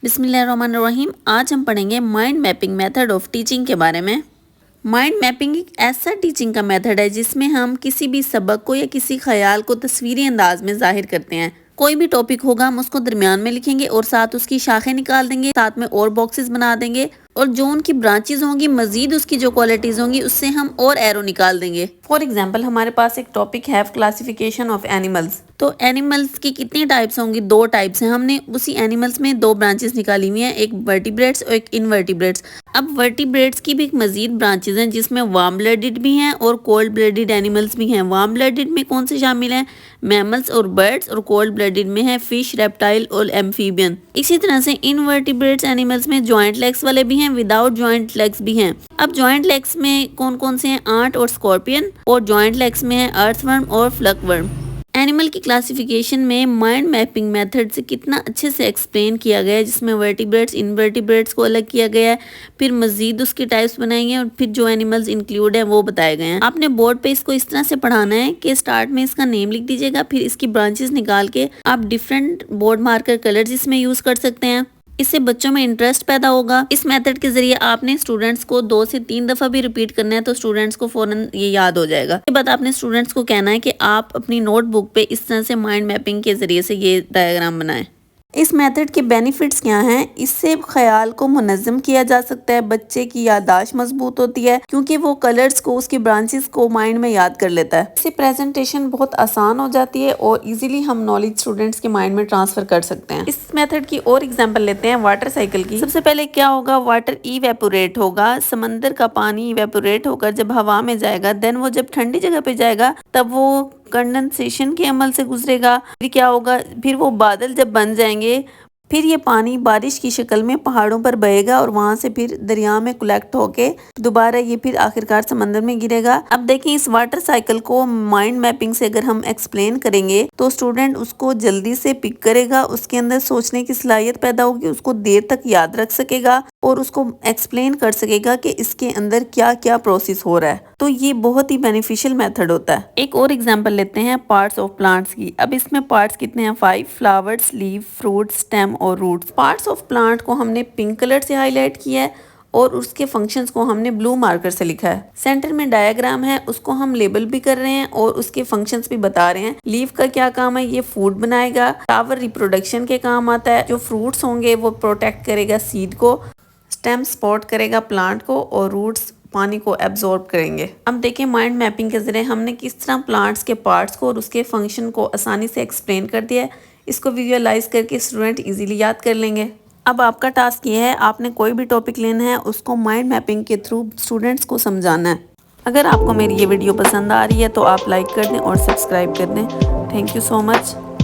बिस्मिल्लाहिर्रहमानिर्रहीम। आज हम पढ़ेंगे mind mapping method of teaching के बारे में। माइंड मैपिंग एक ऐसा टीचिंग का मेथड है जिसमें हम किसी भी सबक को या किसी ख्याल को तस्वीरी अंदाज में जाहिर करते हैं। कोई भी टॉपिक होगा हम उसको दरमियान में लिखेंगे और साथ उसकी शाखें निकाल देंगे, साथ में और बॉक्सेस बना देंगे और जो उनकी ब्रांचेज होंगी मजीद उसकी जो क्वालिटीज होंगी उससे हम और एरो निकाल देंगे। फॉर एग्जाम्पल हमारे पास एक टॉपिक है क्लासिफिकेशन ऑफ एनिमल्स। तो एनिमल्स की कितनी टाइप्स होंगी? 2 टाइप्स हैं। हमने उसी एनिमल्स में 2 ब्रांचेस निकाली हुई हैं, एक वर्टिब्रेट्स और एक इनवर्टिब्रेट्स। अब वर्टिब्रेट्स की भी एक मजीद ब्रांचेस हैं जिसमें वार्म ब्लडेड भी हैं और कोल्ड ब्लडेड एनिमल्स भी हैं। वार्म ब्लडेड में कौन से शामिल हैं? मैमल्स और बर्ड्स, और कोल्ड ब्लडेड में है फिश, रेप्टाइल और एम्फीबियन। इसी तरह से इनवर्टिब्रेट्स एनिमल्स में जॉइंट लेग्स वाले भी हैं, विदाउट जॉइंट लेग्स भी हैं। अब जॉइंट लेग्स में कौन कौन से हैं? आंट और स्कॉर्पियन, और जॉइंट लेग्स में है अर्थवर्म और फ्लकवर्म। एनिमल की क्लासिफिकेशन में माइंड मैपिंग मेथड से कितना अच्छे से एक्सप्लेन किया गया है, जिसमें वर्टिब्रेट्स इनवर्टिब्रेट्स को अलग किया गया है, फिर मजीद उसकी टाइप्स बनाई हैं और फिर जो एनिमल्स इंक्लूड हैं वो बताए गए हैं। आपने बोर्ड पे इसको इस तरह से पढ़ाना है कि स्टार्ट में इसका नेम लिख दीजिएगा, फिर इसकी ब्रांचेस निकाल के आप डिफरेंट बोर्ड मार्कर कलर्स इसमें यूज कर सकते हैं। इससे बच्चों में इंटरेस्ट पैदा होगा। इस मेथड के जरिए आपने स्टूडेंट्स को 2 से 3 दफ़ा भी रिपीट करना है तो स्टूडेंट्स को फौरन ये याद हो जाएगा। इसके बाद आपने स्टूडेंट्स को कहना है कि आप अपनी नोटबुक पे इस तरह से माइंड मैपिंग के जरिए से ये डायग्राम बनाएं। इस मेथड के बेनिफिट्स क्या हैं? इससे ख्याल को मुनज़्ज़म किया जा सकता है, बच्चे की याददाश्त मजबूत होती है क्योंकि वो कलर्स को, उसकी ब्रांचेस को माइंड में याद कर लेता है। इससे प्रेजेंटेशन बहुत आसान हो जाती है और इजीली हम नॉलेज स्टूडेंट्स के माइंड में ट्रांसफर कर सकते हैं। इस मेथड की और एग्जांपल लेते हैं वाटर साइकिल की। सबसे पहले क्या होगा? वाटर इवेपोरेट होगा। समंदर का पानी इवेपोरेट होकर जब हवा में जाएगा, देन वो जब ठंडी जगह पे जाएगा तब वो कंडेंसेशन के अमल से गुजरेगा। फिर क्या होगा? फिर वो बादल जब बन जाएंगे, फिर ये पानी बारिश की शक्ल में पहाड़ों पर बहेगा और वहां से फिर दरिया में कलेक्ट होके दोबारा ये फिर आखिरकार समंदर में गिरेगा। अब देखें, इस वाटर साइकिल को माइंड मैपिंग से अगर हम एक्सप्लेन करेंगे तो स्टूडेंट उसको जल्दी से पिक करेगा, उसके अंदर सोचने की सलाहियत पैदा होगी, उसको देर तक याद रख सकेगा और उसको एक्सप्लेन कर सकेगा कि इसके अंदर क्या क्या प्रोसेस हो रहा है। तो ये बहुत ही बेनिफिशियल मेथड होता है। एक और एग्जांपल लेते हैं पार्ट्स ऑफ प्लांट्स की। अब इसमें पार्ट्स कितने हैं? 5, फ्लावर्स, लीव, फ्रूट, स्टेम और रूट्स। पार्ट्स ऑफ प्लांट को हमने पिंक कलर से हाईलाइट किया है और उसके फंक्शंस को हमने ब्लू मार्कर से लिखा है। सेंटर में डायग्राम है, उसको हम लेबल भी कर रहे हैं और उसके फंक्शंस भी बता रहे हैं। लीव का क्या काम है? ये फूड बनाएगा। फ्लावर रिप्रोडक्शन के काम आता है। जो फ्रूट्स होंगे वो प्रोटेक्ट करेगा सीड को। स्टेम सपोर्ट करेगा प्लांट को और रूट्स पानी को एब्जॉर्ब करेंगे। अब देखें, माइंड मैपिंग के जरिए हमने किस तरह प्लांट्स के पार्ट्स को और उसके फंक्शन को आसानी से एक्सप्लेन कर दिया है। इसको विजुअलाइज करके स्टूडेंट इजीली याद कर लेंगे। अब आपका टास्क ये है, आपने कोई भी टॉपिक लेना है उसको माइंड मैपिंग के थ्रू स्टूडेंट्स को समझाना है। अगर आपको मेरी ये वीडियो पसंद आ रही है तो आप लाइक कर दें और सब्सक्राइब कर दें। Thank you so much.